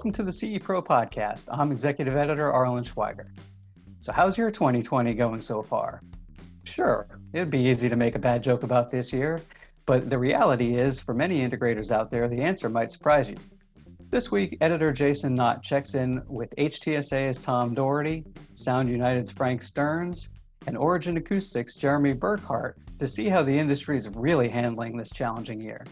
Welcome to the CE Pro podcast. I'm Executive Editor Arlen Schweiger. So how's your 2020 going so far? Sure, it'd be easy to make a bad joke about this year, but the reality is, for many integrators out there, the answer might surprise you. This week, editor Jason Knott checks in with HTSA's Tom Doherty, Sound United's Frank Stearns, and Origin Acoustics' Jeremy Burkhardt to see how the industry is really handling this challenging year.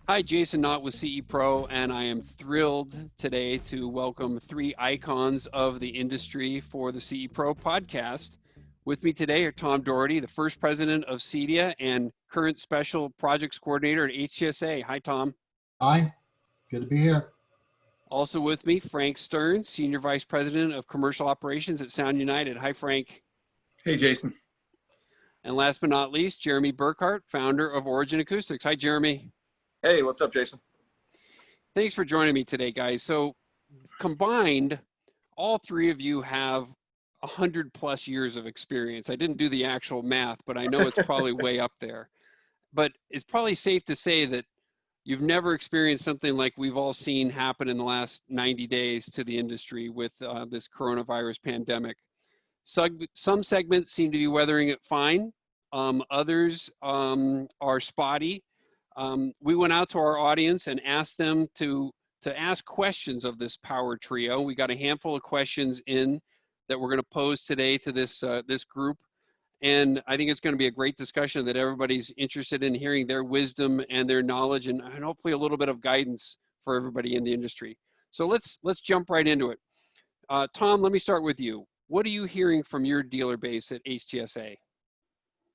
Hi, Jason Knott with CE Pro, and I am thrilled today to welcome three icons of the industry for the CE Pro podcast. With me today are Tom Doherty, the first president of CEDIA and current special projects coordinator at HTSA. Hi, Tom. Hi, good to be here. Also with me, Frank Stearns, senior vice president of commercial operations at Sound United. Hi, Frank. Hey, Jason. And last but not least, Jeremy Burkhardt, founder of Origin Acoustics. Hi, Jeremy. Hey, what's up, Jason? Thanks for joining me today, guys. So combined, all three of you have 100+ years of experience. I didn't do the actual math, but I know it's probably way up there. But it's probably safe to say that you've never experienced something like we've all seen happen in the last 90 days to the industry with this coronavirus pandemic. Some segments seem to be weathering it fine. Others are spotty. We went out to our audience and asked them to ask questions of this power trio. We got a handful of questions in that we're going to pose today to this group. And I think it's going to be a great discussion that everybody's interested in hearing their wisdom and their knowledge and hopefully a little bit of guidance for everybody in the industry. So let's jump right into it. Tom, let me start with you. What are you hearing from your dealer base at HTSA?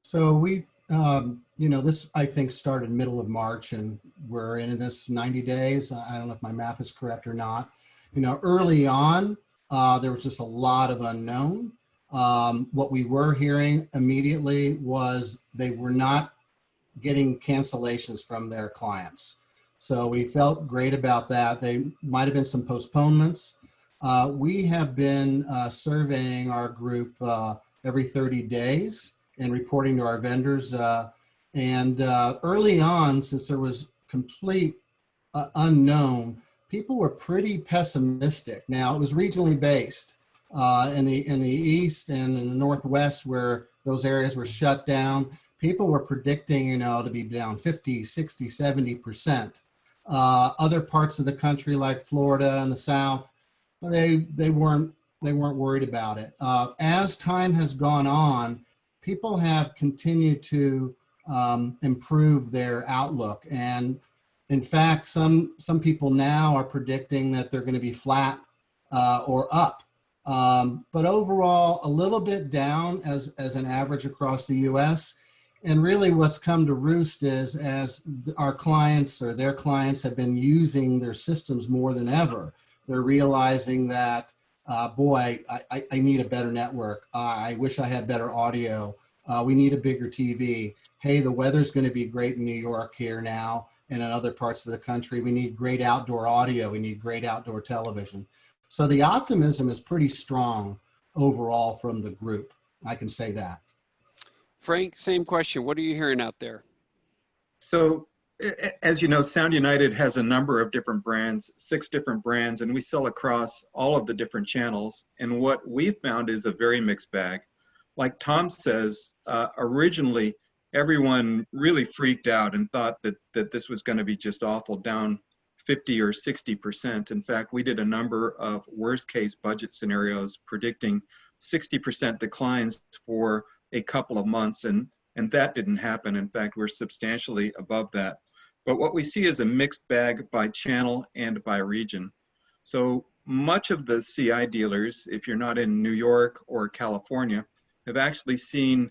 So we, this I think started middle of March and we're in this 90 days. I don't know if my math is correct or not. Early on, there was just a lot of unknown. What we were hearing immediately was they were not getting cancellations from their clients. So we felt great about that. They might have been some postponements. We have been surveying our group every 30 days and reporting to our vendors. And early on, since there was complete unknown, people were pretty pessimistic. Now, it was regionally based. In the East and in the Northwest, where those areas were shut down, people were predicting, to be down 50, 60, 70%. Other parts of the country, like Florida and the South, they weren't worried about it. As time has gone on, people have continued to improve their outlook, and in fact, some people now are predicting that they're going to be flat or up. But overall, a little bit down as an average across the U.S. And really what's come to roost is as our clients or their clients have been using their systems more than ever, they're realizing that, boy, I need a better network. I wish I had better audio. We need a bigger TV. Hey, the weather's going to be great in New York here now and in other parts of the country. We need great outdoor audio. We need great outdoor television. So the optimism is pretty strong overall from the group. I can say that. Frank, same question. What are you hearing out there? So, as you know, Sound United has a number of different brands, 6 different brands, and we sell across all of the different channels. And what we found is a very mixed bag. Like Tom says, originally, everyone really freaked out and thought that this was going to be just awful, down 50 or 60%. In fact, we did a number of worst case budget scenarios predicting 60% declines for a couple of months, and that didn't happen. In fact, we're substantially above that. But what we see is a mixed bag by channel and by region. So much of the CI dealers, if you're not in New York or California, have actually seen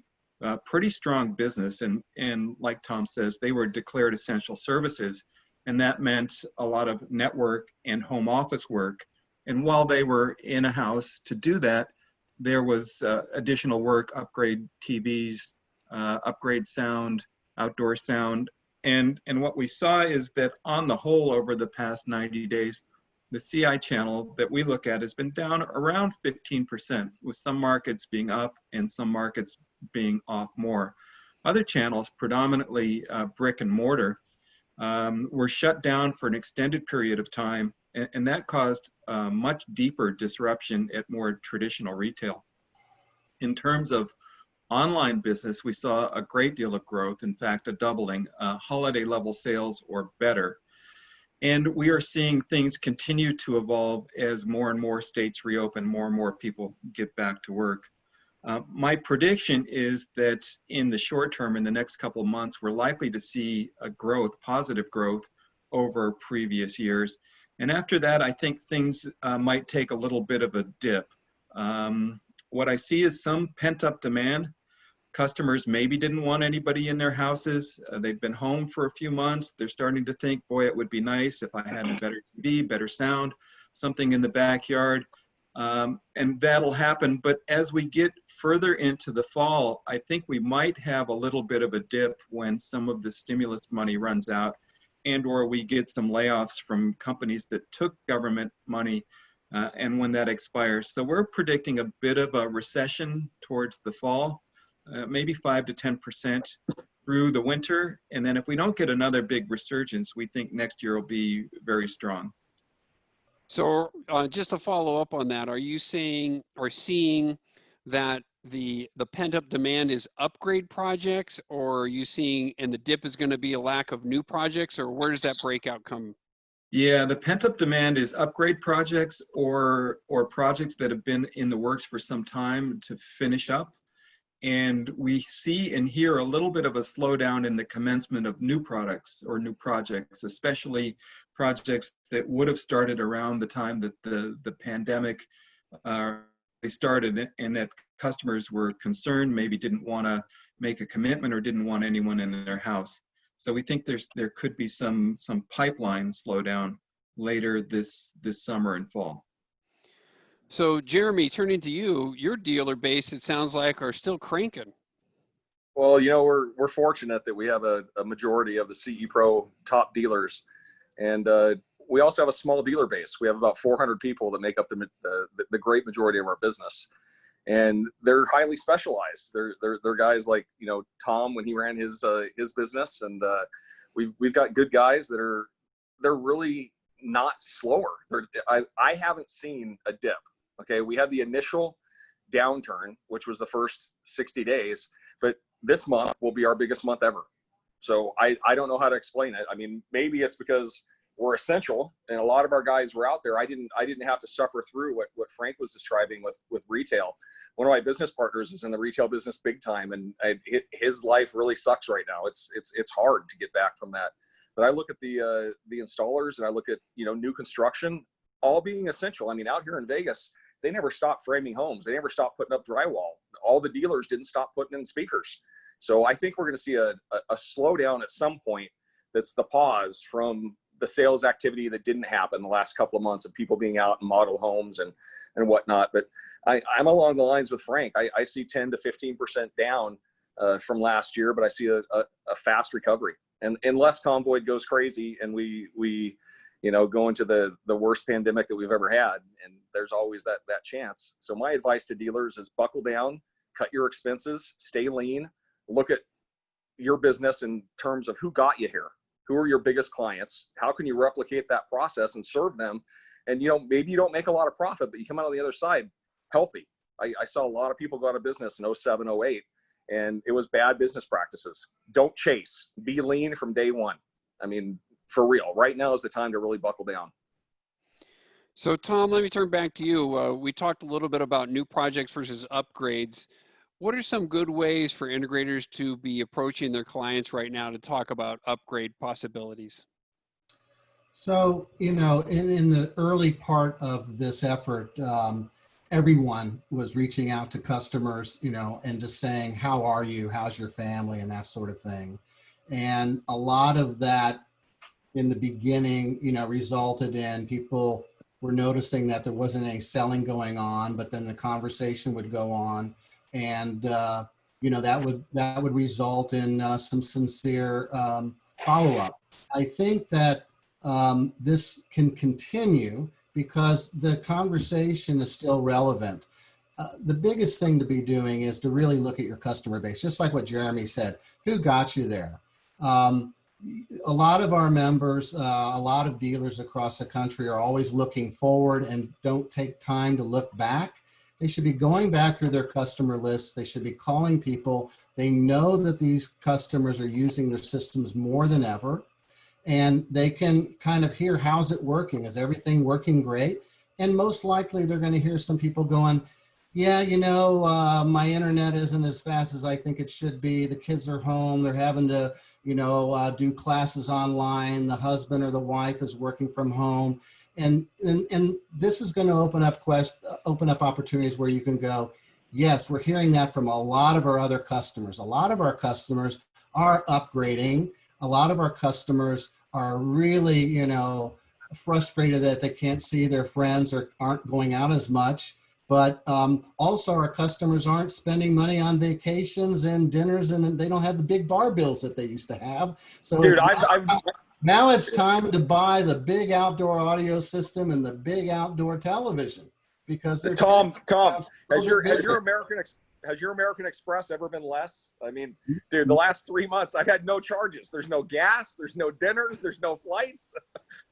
pretty strong business. And like Tom says, they were declared essential services. And that meant a lot of network and home office work. And while they were in a house to do that, there was additional work, upgrade TVs, upgrade sound, outdoor sound. And what we saw is that on the whole, over the past 90 days, the CI channel that we look at has been down around 15%, with some markets being up and some markets being off more. Other channels, predominantly brick and mortar, were shut down for an extended period of time, and that caused much deeper disruption at more traditional retail. In terms of online business, we saw a great deal of growth, in fact, a doubling, holiday level sales or better. And we are seeing things continue to evolve as more and more states reopen, more and more people get back to work. My prediction is that in the short term, in the next couple of months, we're likely to see a growth, positive growth over previous years. And after that, I think things might take a little bit of a dip. What I see is some pent-up demand. Customers maybe didn't want anybody in their houses. They've been home for a few months. They're starting to think, boy, it would be nice if I had a better TV, better sound, something in the backyard. And that'll happen. But as we get further into the fall, I think we might have a little bit of a dip when some of the stimulus money runs out, and or we get some layoffs from companies that took government money and when that expires. So we're predicting a bit of a recession towards the fall, maybe 5 to 10% through the winter. And then if we don't get another big resurgence, we think next year will be very strong. So just to follow up on that, are you saying or seeing that the pent-up demand is upgrade projects, or are you seeing and the dip is going to be a lack of new projects, or where does that breakout come? Yeah, the pent-up demand is upgrade projects or projects that have been in the works for some time to finish up. And we see and hear a little bit of a slowdown in the commencement of new products or new projects, especially projects that would have started around the time that the pandemic started, and that customers were concerned, maybe didn't want to make a commitment or didn't want anyone in their house. So we think there could be some pipeline slowdown later this summer and fall. So Jeremy, turning to you, your dealer base, it sounds like, are still cranking. Well, you know, we're fortunate that we have a majority of the CE Pro top dealers, and we also have a small dealer base. We have about 400 people that make up the great majority of our business, and they're highly specialized. They're guys like, you know, Tom when he ran his business, and we've got good guys that they're really not slower. I haven't seen a dip. Okay, we had the initial downturn, which was the first 60 days, but this month will be our biggest month ever. So I don't know how to explain it. I mean, maybe it's because we're essential and a lot of our guys were out there. I didn't have to suffer through what Frank was describing with retail. One of my business partners is in the retail business big time, and his life really sucks right now. It's hard to get back from that. But I look at the installers and I look at, you know, new construction, all being essential. I mean, out here in Vegas, they never stopped framing homes. They never stopped putting up drywall. All the dealers didn't stop putting in speakers. So I think we're going to see a slowdown at some point. That's the pause from the sales activity that didn't happen the last couple of months of people being out in model homes and whatnot. But I'm along the lines with Frank. I see 10 to 15% down from last year, but I see a fast recovery. And unless Convoy goes crazy and we you know, go into the worst pandemic that we've ever had, and there's always that chance. So my advice to dealers is buckle down, cut your expenses, stay lean, look at your business in terms of who got you here, who are your biggest clients, how can you replicate that process and serve them. And, you know, maybe you don't make a lot of profit, but you come out on the other side healthy. I saw a lot of people go out of business in 07, 08, and it was bad business practices. Don't chase, be lean from day one. I mean, for real, right now is the time to really buckle down. So Tom, let me turn back to you. We talked a little bit about new projects versus upgrades. What are some good ways for integrators to be approaching their clients right now to talk about upgrade possibilities? So, you know, in the early part of this effort, everyone was reaching out to customers, you know, and just saying, how are you? How's your family? And that sort of thing. And a lot of that in the beginning, you know, resulted in people were noticing that there wasn't any selling going on, but then the conversation would go on, and you know, that would result in some sincere follow-up. I think that this can continue because the conversation is still relevant. the biggest thing to be doing is to really look at your customer base, just like what Jeremy said. Who got you there? A lot of our members, a lot of dealers across the country are always looking forward and don't take time to look back. They should be going back through their customer lists. They should be calling people. They know that these customers are using their systems more than ever, and they can kind of hear, how's it working? Is everything working great? And most likely they're going to hear some people going, yeah, you know, my internet isn't as fast as I think it should be. The kids are home. They're having to, you know, do classes online. The husband or the wife is working from home. And this is going to open up opportunities where you can go, yes, we're hearing that from a lot of our other customers. A lot of our customers are upgrading. A lot of our customers are really, you know, frustrated that they can't see their friends or aren't going out as much. But also our customers aren't spending money on vacations and dinners, and they don't have the big bar bills that they used to have. So Dude, now it's time to buy the big outdoor audio system and the big outdoor television, because they're Tom, has your American Express ever been less? I mean, dude, the last 3 months I've had no charges. There's no gas, there's no dinners, there's no flights.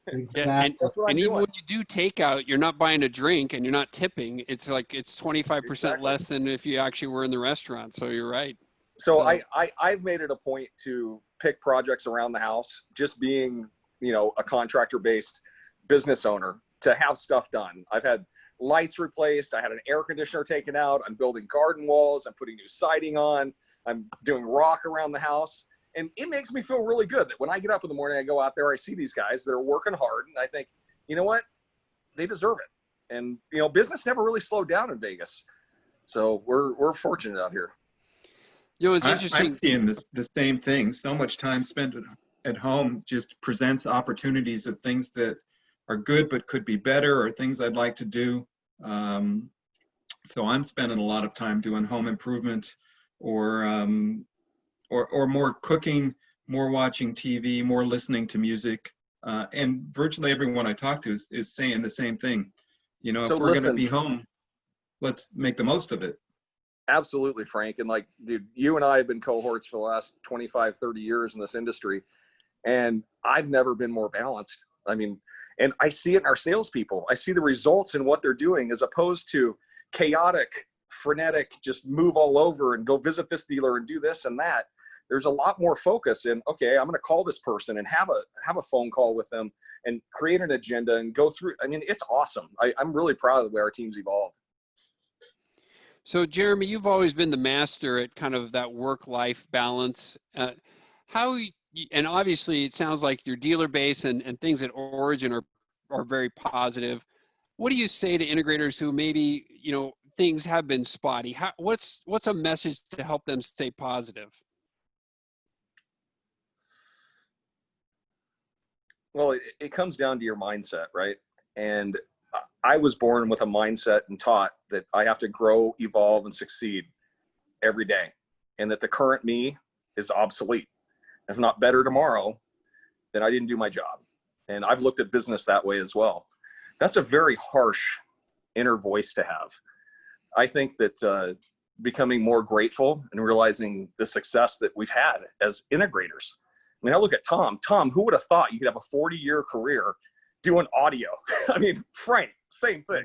Exactly. Yeah, and even when you do takeout, you're not buying a drink and you're not tipping. It's like it's 25% less than if you actually were in the restaurant. So you're right. So I've made it a point to pick projects around the house, just being, you know, a contractor-based business owner, to have stuff done. I've had lights replaced. I had an air conditioner taken out. I'm building garden walls. I'm putting new siding on. I'm doing rock around the house. And it makes me feel really good that when I get up in the morning, I go out there, I see these guys that are working hard, and I think, you know what? They deserve it. And, you know, business never really slowed down in Vegas. So we're fortunate out here. You know, it's interesting. I'm seeing the same thing. So much time spent at home just presents opportunities of things that are good but could be better, or things I'd like to do. So I'm spending a lot of time doing home improvement, or more cooking, more watching TV, more listening to music. And virtually everyone I talk to is saying the same thing. You know, if we're going to be home, let's make the most of it. Absolutely, Frank. And like, dude, you and I have been cohorts for the last 25, 30 years in this industry, and I've never been more balanced. I mean, and I see it in our salespeople. I see the results in what they're doing, as opposed to chaotic, frenetic, just move all over and go visit this dealer and do this and that. There's a lot more focus in, okay, I'm going to call this person and have a phone call with them and create an agenda and go through. I mean, it's awesome. I'm really proud of the way our team's evolved. So Jeremy, you've always been the master at kind of that work-life balance. And obviously it sounds like your dealer base and things at Origin are very positive. What do you say to integrators who maybe, you know, things have been spotty? What's a message to help them stay positive? Well, it comes down to your mindset, right? And I was born with a mindset and taught that I have to grow, evolve, and succeed every day, and that the current me is obsolete. If not better tomorrow, then I didn't do my job. And I've looked at business that way as well. That's a very harsh inner voice to have. I think that becoming more grateful and realizing the success that we've had as integrators. I mean, I look at Tom. Tom, who would have thought you could have a 40-year career doing audio? I mean, Frank, same thing.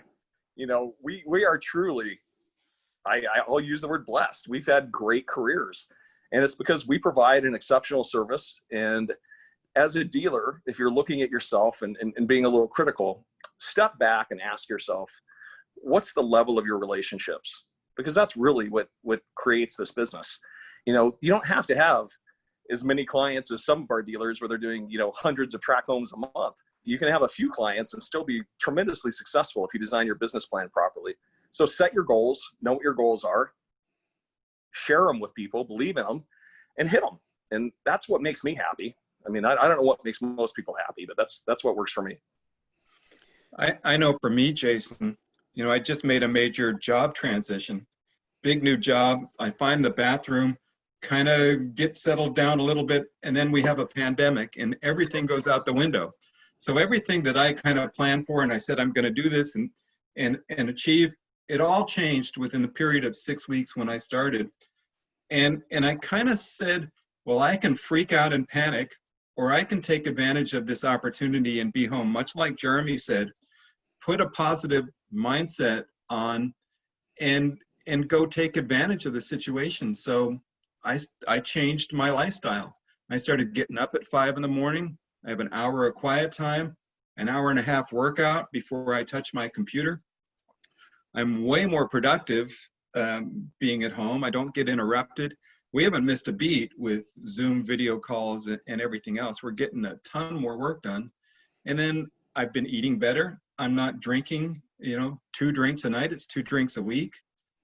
You know, we are truly, I'll use the word blessed. We've had great careers. And it's because we provide an exceptional service. And as a dealer, if you're looking at yourself and being a little critical, step back and ask yourself, what's the level of your relationships? Because that's really what creates this business. You know, you don't have to have as many clients as some of our dealers where they're doing, you know, hundreds of tract homes a month. You can have a few clients and still be tremendously successful if you design your business plan properly. So set your goals, know what your goals are, share them with people, believe in them, and hit them. And that's what makes me happy. I mean, I don't know what makes most people happy, but that's what works for me. I know for me, Jason, you know, I just made a major job transition, big new job. I find the bathroom, kind of get settled down a little bit, and then we have a pandemic and everything goes out the window. So everything that I kind of planned for and I said I'm going to do this and achieve, it all changed within the period of 6 weeks when I started. And I kind of said, well, I can freak out and panic, or I can take advantage of this opportunity and be home. Much like Jeremy said, put a positive mindset on and go take advantage of the situation. So I changed my lifestyle. I started getting up at 5 in the morning. I have an hour of quiet time, an hour and a half workout before I touch my computer. I'm way more productive being at home. I don't get interrupted. We haven't missed a beat with Zoom video calls and everything else. We're getting a ton more work done. And then I've been eating better. I'm not drinking, 2 drinks a night. It's 2 drinks a week.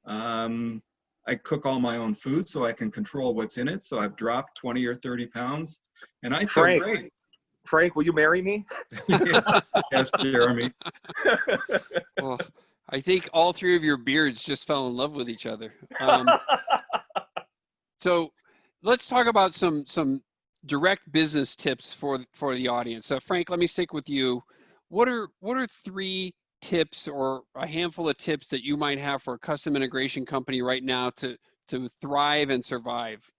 I cook all my own food so I can control what's in it. So I've dropped 20 or 30 pounds and I feel great. Frank, will you marry me? Yes, Jeremy. Well, I think all 3 of your beards just fell in love with each other. So let's talk about some direct business tips for the audience. So Frank, let me stick with you. What are 3 tips or a handful of tips that you might have for a custom integration company right now to thrive and survive?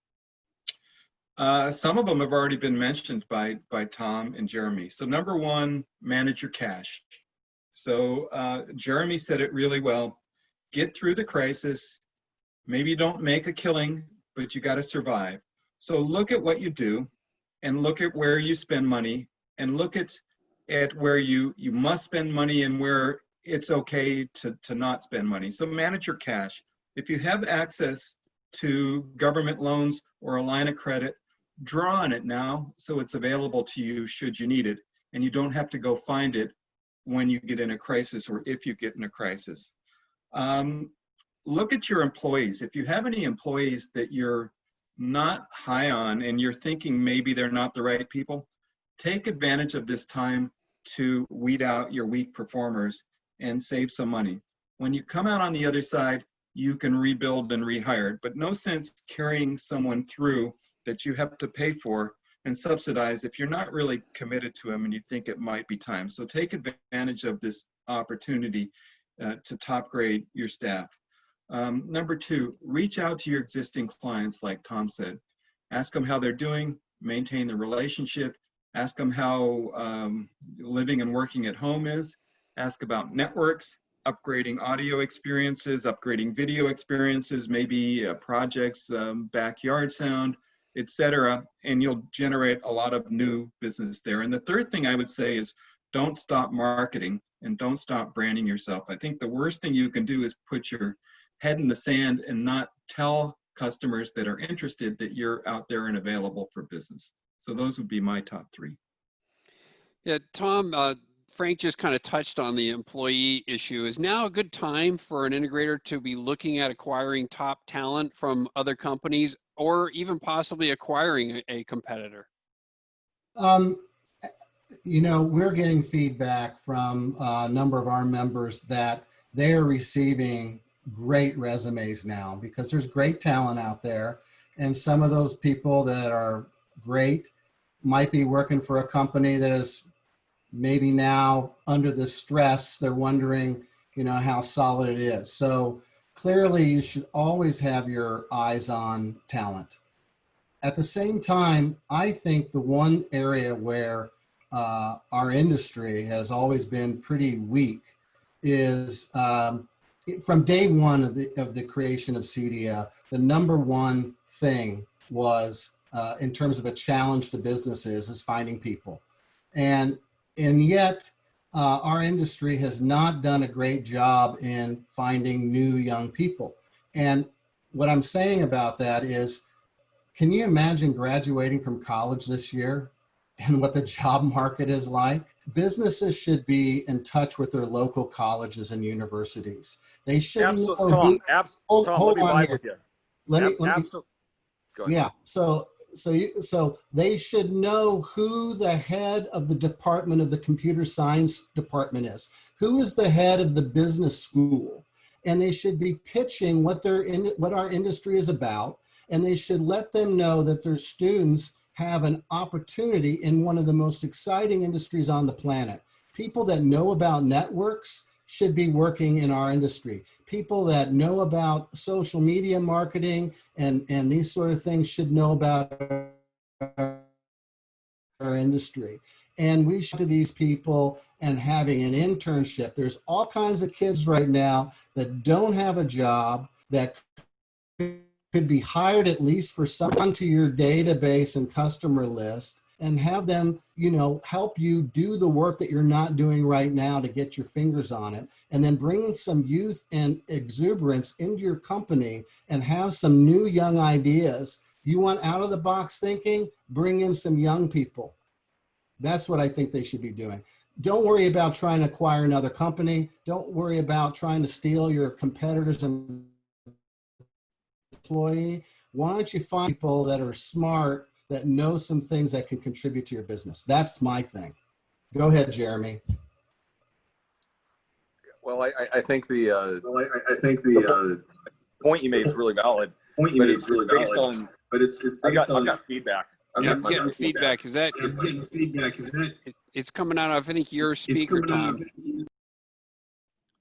Some of them have already been mentioned by Tom and Jeremy. So number 1, manage your cash. So Jeremy said it really well. Get through the crisis. Maybe you don't make a killing, but you got to survive. So look at what you do and look at where you spend money and look at where you must spend money and where it's okay to not spend money. So manage your cash. If you have access to government loans or a line of credit, draw on it now so it's available to you should you need it, and you don't have to go find it when you get in a crisis or if you get in a crisis. Look at your employees. If you have any employees that you're not high on and you're thinking maybe they're not the right people, take advantage of this time to weed out your weak performers and save some money. When you come out on the other side, you can rebuild and rehire, but no sense carrying someone through that you have to pay for and subsidize if you're not really committed to them and you think it might be time. So take advantage of this opportunity to top grade your staff. Number 2, reach out to your existing clients, like Tom said. Ask them how they're doing, maintain the relationship, ask them how living and working at home is, ask about networks, upgrading audio experiences, upgrading video experiences, maybe projects, backyard sound, etc., and you'll generate a lot of new business there. And the third thing I would say is don't stop marketing and don't stop branding yourself. I think the worst thing you can do is put your head in the sand and not tell customers that are interested that you're out there and available for business. So those would be my top 3. Yeah, Tom, Frank just kind of touched on the employee issue. Is now a good time for an integrator to be looking at acquiring top talent from other companies or even possibly acquiring a competitor? We're getting feedback from a number of our members that they are receiving great resumes now because there's great talent out there. And some of those people that are great might be working for a company that is maybe now under the stress. They're wondering, how solid it is. So clearly you should always have your eyes on talent. At the same time, I think the one area where our industry has always been pretty weak is from day one of the creation of CEDIA, the number one thing was in terms of a challenge to businesses is finding people. And yet our industry has not done a great job in finding new young people. And what I'm saying about that is, can you imagine graduating from college this year and what the job market is like? Businesses should be in touch with their local colleges and universities. They should know Tom, Tom, let me vibe with you. Let me Go ahead. yeah. So they should know who the head of the department of the computer science department is, who is the head of the business school, and they should be pitching what our industry is about, and they should let them know that their students have an opportunity in one of the most exciting industries on the planet. People that know about networks should be working in our industry. People that know about social media marketing and these sort of things should know about our industry. And we should to these people and having an internship. There's all kinds of kids right now that don't have a job that could be hired at least for some onto your database and customer list, and have them, you know, help you do the work that you're not doing right now to get your fingers on it, and then bring in some youth and exuberance into your company and have some new young ideas. You want out of the box thinking, bring in some young people. That's what I think they should be doing. Don't worry about trying to acquire another company. Don't worry about trying to steal your competitors' employee. Why don't you find people that are smart, that know some things that can contribute to your business? That's my thing. Go ahead, Jeremy. Well, I think the point you made is really valid. But it's based on. But it's based on. I've got feedback. I'm getting feedback. Is that? It's coming out of, I think, your speaker, Tom.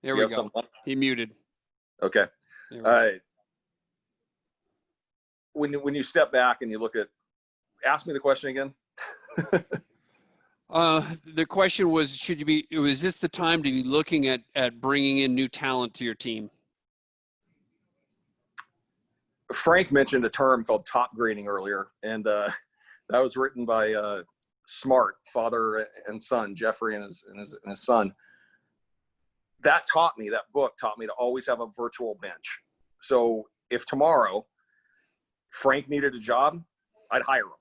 There we go. He muted. Okay. When you step back and you look at, ask me the question again. The question was, is this the time to be looking at bringing in new talent to your team? Frank mentioned a term called top grading earlier, and that was written by Smart, father and son, Jeffrey and his son. That book taught me to always have a virtual bench. So if tomorrow Frank needed a job, I'd hire him.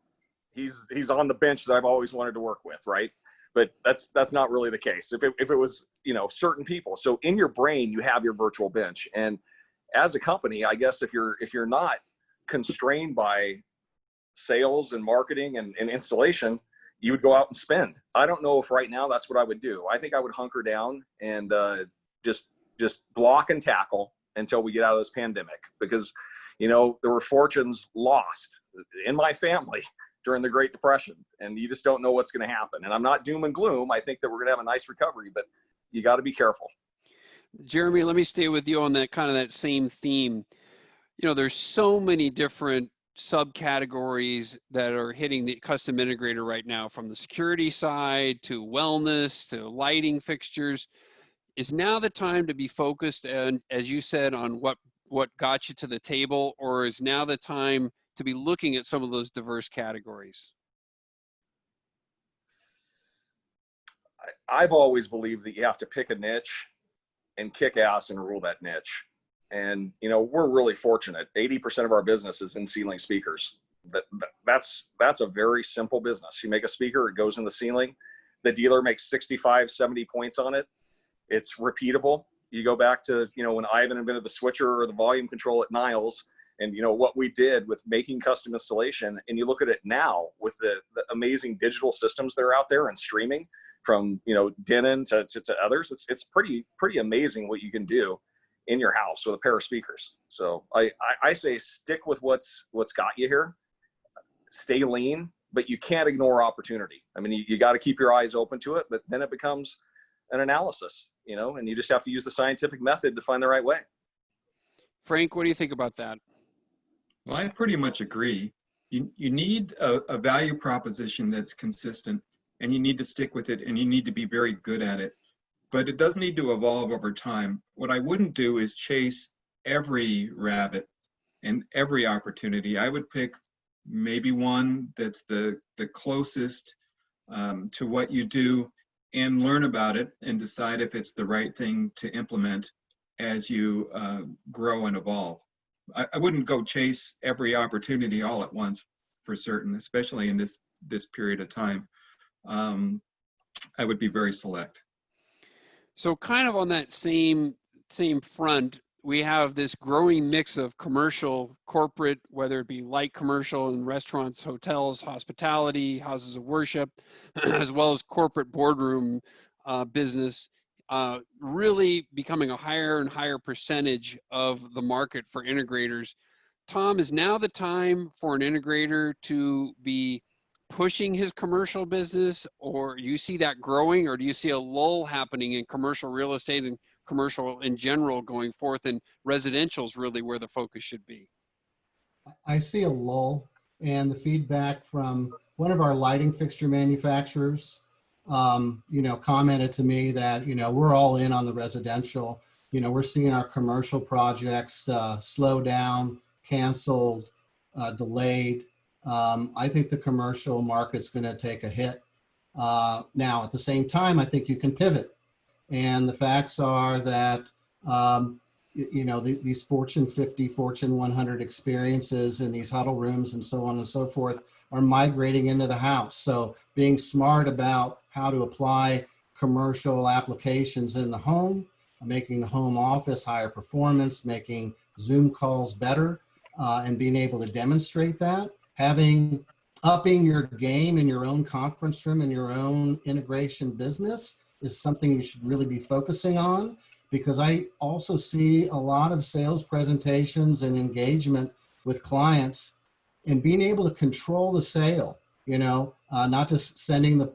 He's on the bench that I've always wanted to work with, right? But that's not really the case. If it was, you know, certain people. So in your brain, you have your virtual bench. And as a company, I guess if you're not constrained by sales and marketing and installation, you would go out and spend. I don't know if right now that's what I would do. I think I would hunker down and just block and tackle until we get out of this pandemic, because, you know, there were fortunes lost in my family during the Great Depression, and you just don't know what's going to happen. And I'm not doom and gloom. I think that we're going to have a nice recovery, but you got to be careful. Jeremy, let me stay with you on that kind of that same theme. You know, there's so many different subcategories that are hitting the custom integrator right now, from the security side to wellness to lighting fixtures. Is now the time to be focused, and as you said, on what got you to the table, or is now the time to be looking at some of those diverse categories? I've always believed that you have to pick a niche and kick ass and rule that niche. And, you know, we're really fortunate. 80% of our business is in ceiling speakers. That's a very simple business. You make a speaker, it goes in the ceiling. The dealer makes 65, 70 points on it. It's repeatable. You go back to, you know, when Ivan invented the switcher or the volume control at Niles, and, you know, what we did with making custom installation, and you look at it now with the amazing digital systems that are out there and streaming from, you know, Denon to others. It's pretty amazing what you can do in your house with a pair of speakers. So I say stick with what's got you here. Stay lean, but you can't ignore opportunity. I mean, you got to keep your eyes open to it, but then it becomes an analysis, you know, and you just have to use the scientific method to find the right way. Frank, what do you think about that? Well, I pretty much agree. You need a value proposition that's consistent, and you need to stick with it, and you need to be very good at it. But it does need to evolve over time. What I wouldn't do is chase every rabbit and every opportunity. I would pick maybe one that's the closest to what you do, and learn about it and decide if it's the right thing to implement as you grow and evolve. I wouldn't go chase every opportunity all at once, for certain, especially in this period of time. I would be very select. So kind of on that same front, we have this growing mix of commercial, corporate, whether it be light commercial in restaurants, hotels, hospitality, houses of worship, as well as corporate boardroom business, really becoming a higher and higher percentage of the market for integrators. Tom, is now the time for an integrator to be pushing his commercial business, or do you see that growing, or do you see a lull happening in commercial real estate and commercial in general going forth, and residential is really where the focus should be? I see a lull, and the feedback from one of our lighting fixture manufacturers, commented to me that, we're all in on the residential. We're seeing our commercial projects slow down, canceled, delayed. I think the commercial market's going to take a hit. Now, at the same time, I think you can pivot. And the facts are that, these Fortune 50, Fortune 100 experiences in these huddle rooms and so on and so forth are migrating into the house. So being smart about how to apply commercial applications in the home, making the home office higher performance, making Zoom calls better, and being able to demonstrate that, upping your game in your own conference room and your own integration business is something you should really be focusing on, because I also see a lot of sales presentations and engagement with clients and being able to control the sale, not just sending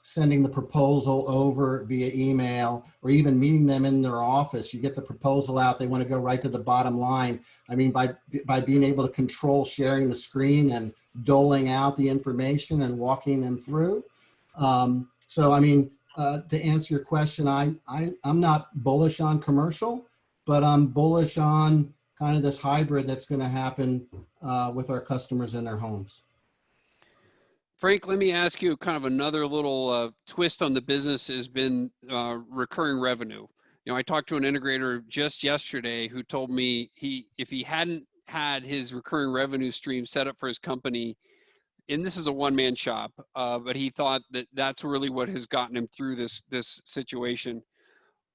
sending the proposal over via email or even meeting them in their office. You get the proposal out, they want to go right to the bottom line. I mean, by being able to control sharing the screen and doling out the information and walking them through. To answer your question, I'm not bullish on commercial, but I'm bullish on kind of this hybrid that's going to happen with our customers in their homes. Frank, let me ask you kind of another little twist on the business has been recurring revenue. I talked to an integrator just yesterday who told me if he hadn't had his recurring revenue stream set up for his company, and this is a one-man shop, but he thought that that's really what has gotten him through this situation.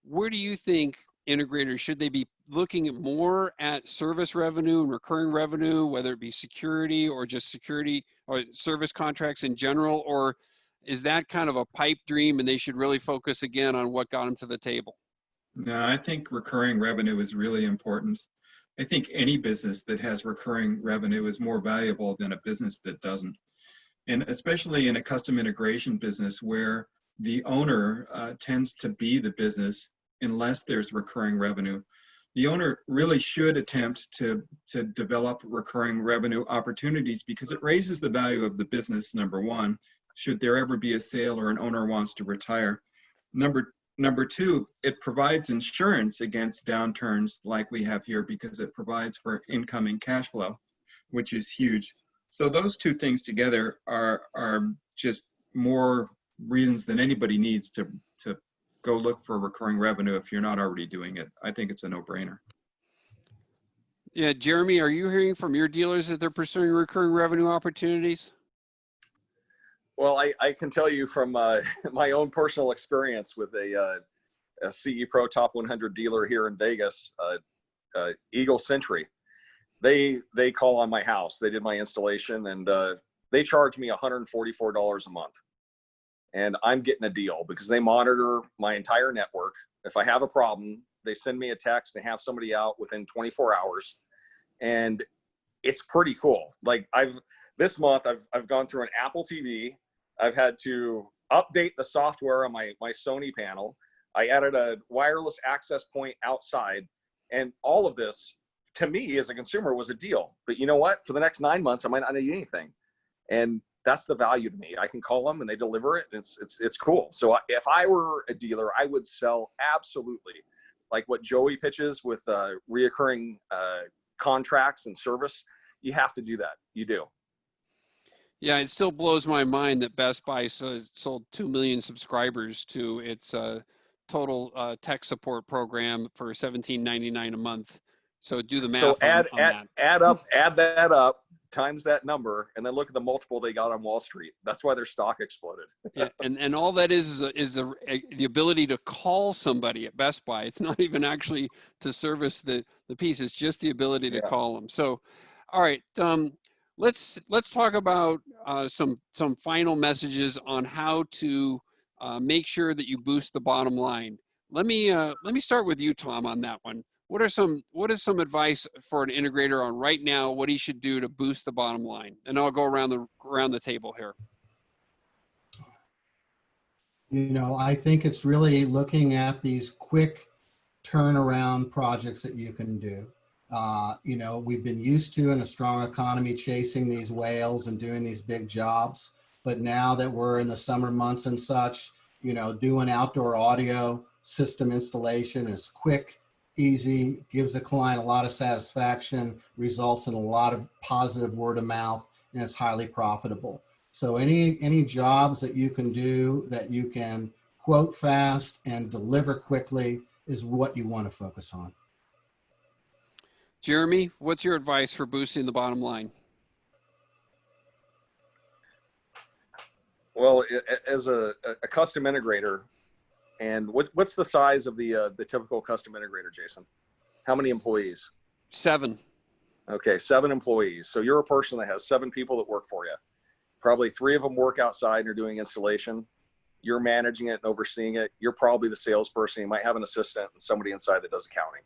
Where do you think integrators, should they be looking more at service revenue and recurring revenue, whether it be security or just security or service contracts in general, or is that kind of a pipe dream and they should really focus again on what got them to the table? No, I think recurring revenue is really important. I think any business that has recurring revenue is more valuable than a business that doesn't. And especially in a custom integration business where the owner tends to be the business unless there's recurring revenue. The owner really should attempt to develop recurring revenue opportunities because it raises the value of the business, number one, should there ever be a sale or an owner wants to retire. Number two, it provides insurance against downturns like we have here because it provides for incoming cash flow, which is huge. So those two things together are just more reasons than anybody needs to go look for recurring revenue if you're not already doing it. I think it's a no-brainer. Yeah, Jeremy, are you hearing from your dealers that they're pursuing recurring revenue opportunities? Well, I can tell you from my own personal experience with a CE Pro Top 100 dealer here in Vegas, Eagle Century. They call on my house. They did my installation, and they charge me $144 a month. And I'm getting a deal because they monitor my entire network. If I have a problem, they send me a text and have somebody out within 24 hours. And it's pretty cool. Like this month, I've gone through an Apple TV. I've had to update the software on my Sony panel. I added a wireless access point outside. And all of this, to me as a consumer, was a deal. But you know what? For the next 9 months, I might not need anything. And that's the value to me. I can call them and they deliver it. And it's cool. So if I were a dealer, I would sell absolutely like what Joey pitches with reoccurring contracts and service. You have to do that. You do. Yeah, it still blows my mind that Best Buy sold 2 million subscribers to its total tech support program for $17.99 a month. So do the math on that. Add that up, times that number, and then look at the multiple they got on Wall Street. That's why their stock exploded. Yeah, and all that is the ability to call somebody at Best Buy. It's not even actually to service the piece. It's just the ability to call them. So, all right, let's talk about some final messages on how to make sure that you boost the bottom line. Let me start with you, Tom, on that one. What is some advice for an integrator on right now what he should do to boost the bottom line? And I'll go around the table here. I think it's really looking at these quick turnaround projects that you can do. We've been used to, in a strong economy, chasing these whales and doing these big jobs. But now that we're in the summer months and such, doing outdoor audio system installation is quick, easy, gives the client a lot of satisfaction, results in a lot of positive word of mouth, and it's highly profitable. So any jobs that you can do that you can quote fast and deliver quickly is what you want to focus on. Jeremy, what's your advice for boosting the bottom line? Well, as a custom integrator, and what's the size of the typical custom integrator, Jason? How many employees? 7. Okay, 7 employees. So you're a person that has 7 people that work for you. Probably 3 of them work outside and you're doing installation. You're managing it and overseeing it. You're probably the salesperson. You might have an assistant and somebody inside that does accounting.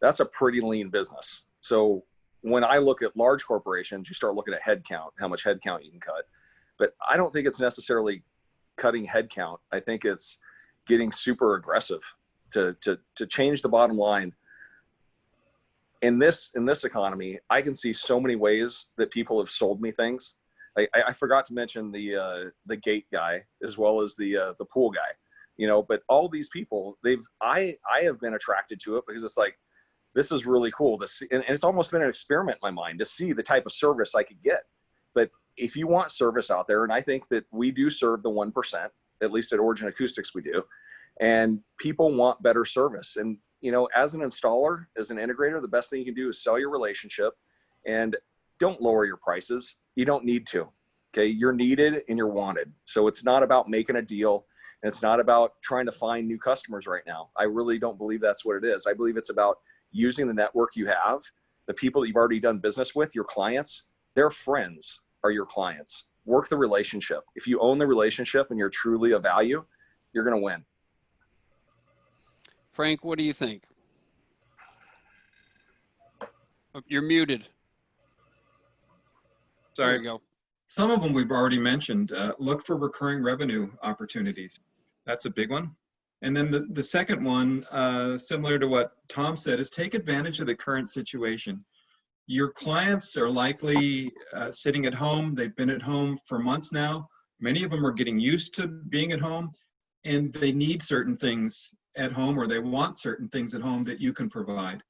That's a pretty lean business. So when I look at large corporations, you start looking at headcount, how much headcount you can cut. But I don't think it's necessarily cutting headcount. I think it's getting super aggressive to change the bottom line. In this economy, I can see so many ways that people have sold me things. I forgot to mention the gate guy as well as the pool guy, but all these people, I have been attracted to it because it's like, this is really cool to see. And it's almost been an experiment in my mind to see the type of service I could get. But if you want service out there, and I think that we do serve the 1%, at least at Origin Acoustics we do, and people want better service. And, as an installer, as an integrator, the best thing you can do is sell your relationship and don't lower your prices. You don't need to. Okay. You're needed and you're wanted. So it's not about making a deal, and it's not about trying to find new customers right now. I really don't believe that's what it is. I believe it's about using the network you have, the people that you've already done business with, your clients, their friends are your clients. Work the relationship. If you own the relationship and you're truly of value, you're going to win. Frank, what do you think? Oh, you're muted. Sorry. There we go. Some of them we've already mentioned. Look for recurring revenue opportunities. That's a big one. And then the second one, similar to what Tom said, is take advantage of the current situation. Your clients are likely sitting at home. They've been at home for months now. Many of them are getting used to being at home, and they need certain things at home, or they want certain things at home that you can provide.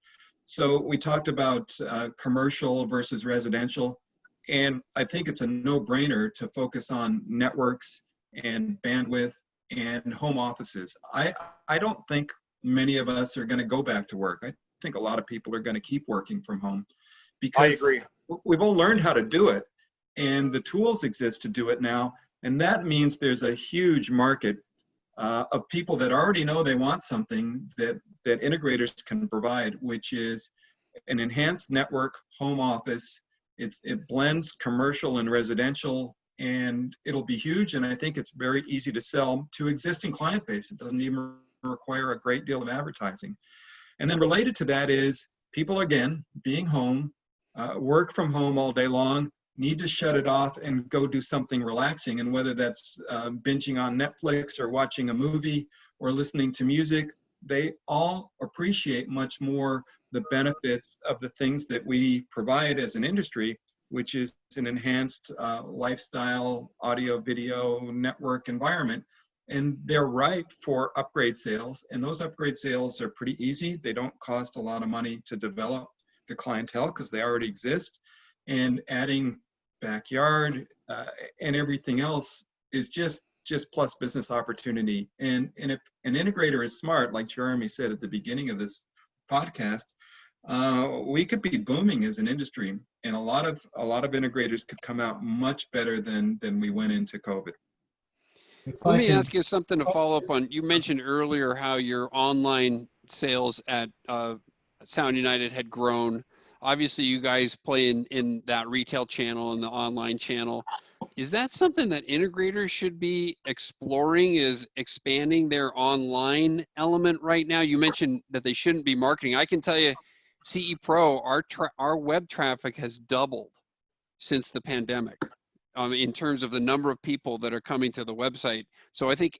So we talked about commercial versus residential, and I think it's a no-brainer to focus on networks and bandwidth and home offices. I don't think many of us are going to go back to work. I think a lot of people are going to keep working from home because I agree. We've all learned how to do it, and the tools exist to do it now. And that means there's a huge market of people that already know they want something that integrators can provide, which is an enhanced network home office. It blends commercial and residential, and it'll be huge. And I think it's very easy to sell to existing client base. It doesn't even require a great deal of advertising. And then related to that is people, again, being home, work from home all day long, need to shut it off and go do something relaxing. And whether that's binging on Netflix or watching a movie or listening to music, they all appreciate much more the benefits of the things that we provide as an industry, which is an enhanced lifestyle, audio, video, network environment. And they're ripe for upgrade sales. And those upgrade sales are pretty easy. They don't cost a lot of money to develop the clientele because they already exist. And adding backyard and everything else is just plus business opportunity. And if an integrator is smart, like Jeremy said at the beginning of this podcast, we could be booming as an industry, and a lot of integrators could come out much better than we went into COVID. Let me ask you something to follow up on. You mentioned earlier how your online sales at Sound United had grown. Obviously, you guys play in that retail channel and the online channel. Is that something that integrators should be exploring, is expanding their online element right now? You mentioned that they shouldn't be marketing. I can tell you, CE Pro, our web traffic has doubled since the pandemic in terms of the number of people that are coming to the website. So I think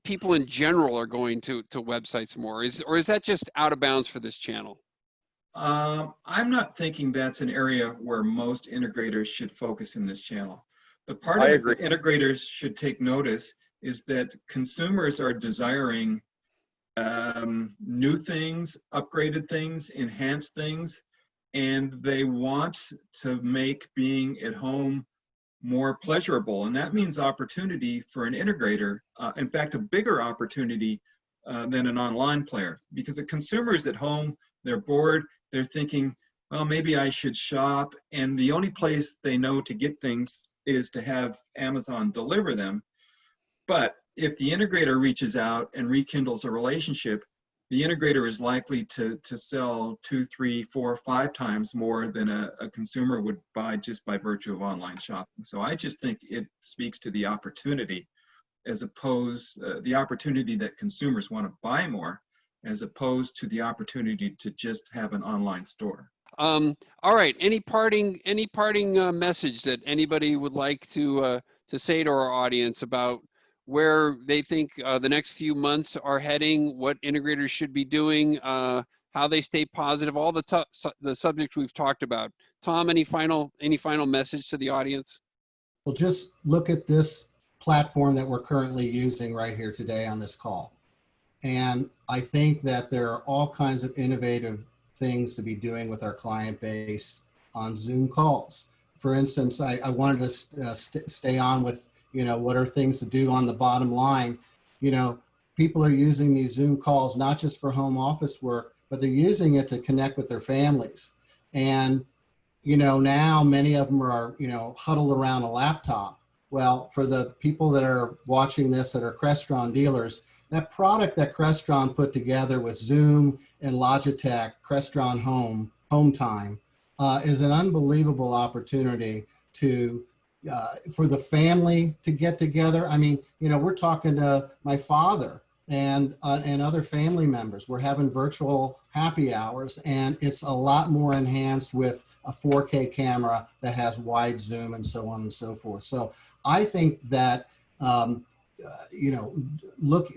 people in general are going to websites more? Or is that just out of bounds for this channel? I'm not thinking that's an area where most integrators should focus in this channel. The part I of it agree. that integrators should take notice is that consumers are desiring new things, upgraded things, enhanced things, and they want to make being at home more pleasurable. And that means opportunity for an integrator, in fact, a bigger opportunity than an online player, because the consumer's at home, they're bored, they're thinking, well, maybe I should shop, and the only place they know to get things is to have Amazon deliver them. But if the integrator reaches out and rekindles a relationship, the integrator is likely to sell 2, 3, 4, 5 times more than a consumer would buy just by virtue of online shopping. So I just think it speaks to the opportunity, as opposed the opportunity that consumers want to buy more, as opposed to the opportunity to just have an online store. All right. Any parting message that anybody would like to say to our audience about where they think the next few months are heading, what integrators should be doing, how they stay positive, all the subjects we've talked about? Tom, any final message to the audience? Well, just look at this platform that we're currently using right here today on this call. And I think that there are all kinds of innovative things to be doing with our client base on Zoom calls. For instance, I wanted to stay on with, what are things to do on the bottom line. People are using these Zoom calls not just for home office work, but they're using it to connect with their families. And, now many of them are, huddled around a laptop. Well, for the people that are watching this that are Crestron dealers, that product that Crestron put together with Zoom and Logitech, Crestron Home Time, is an unbelievable opportunity for the family to get together. I mean, we're talking to my father and other family members. We're having virtual happy hours, and it's a lot more enhanced with a 4K camera that has wide zoom and so on and so forth. So I think that,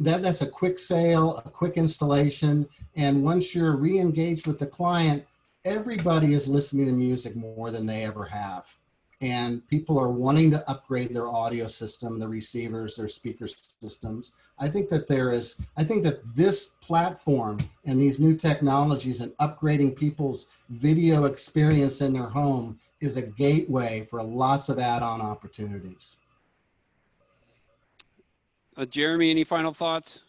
that's a quick sale, a quick installation. And once you're re-engaged with the client, everybody is listening to music more than they ever have. And people are wanting to upgrade their audio system, the receivers, their speaker systems. I think that this platform and these new technologies and upgrading people's video experience in their home is a gateway for lots of add-on opportunities. Jeremy, any final thoughts?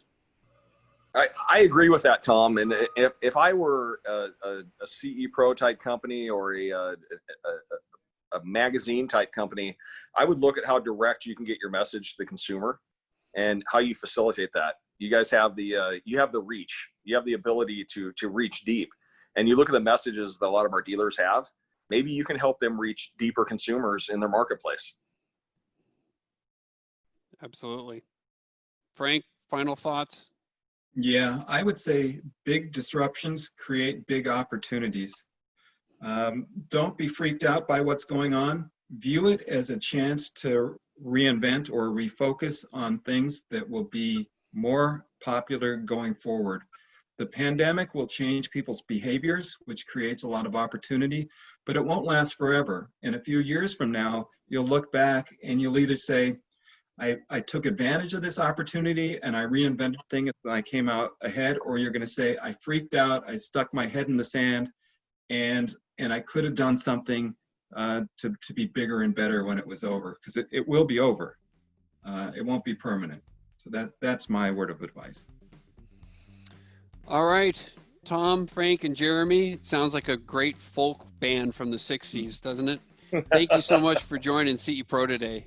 I agree with that, Tom. And if I were a CE Pro type company or a magazine type company, I would look at how direct you can get your message to the consumer and how you facilitate that. You guys have the reach, you have the ability to reach deep, and you look at the messages that a lot of our dealers have. Maybe you can help them reach deeper consumers in their marketplace. Absolutely. Frank, final thoughts? Yeah, I would say big disruptions create big opportunities. Don't be freaked out by what's going on. View it as a chance to reinvent or refocus on things that will be more popular going forward. The pandemic will change people's behaviors, which creates a lot of opportunity, but it won't last forever. And a few years from now, you'll look back and you'll either say, I took advantage of this opportunity and I reinvented things and I came out ahead, or you're going to say, I freaked out, I stuck my head in the sand, and I could have done something to be bigger and better when it was over, because it will be over. It won't be permanent. So that's my word of advice. All right, Tom, Frank, and Jeremy. It sounds like a great folk band from the 60s, doesn't it? Thank you so much for joining CE Pro today.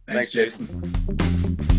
Thanks, Jason.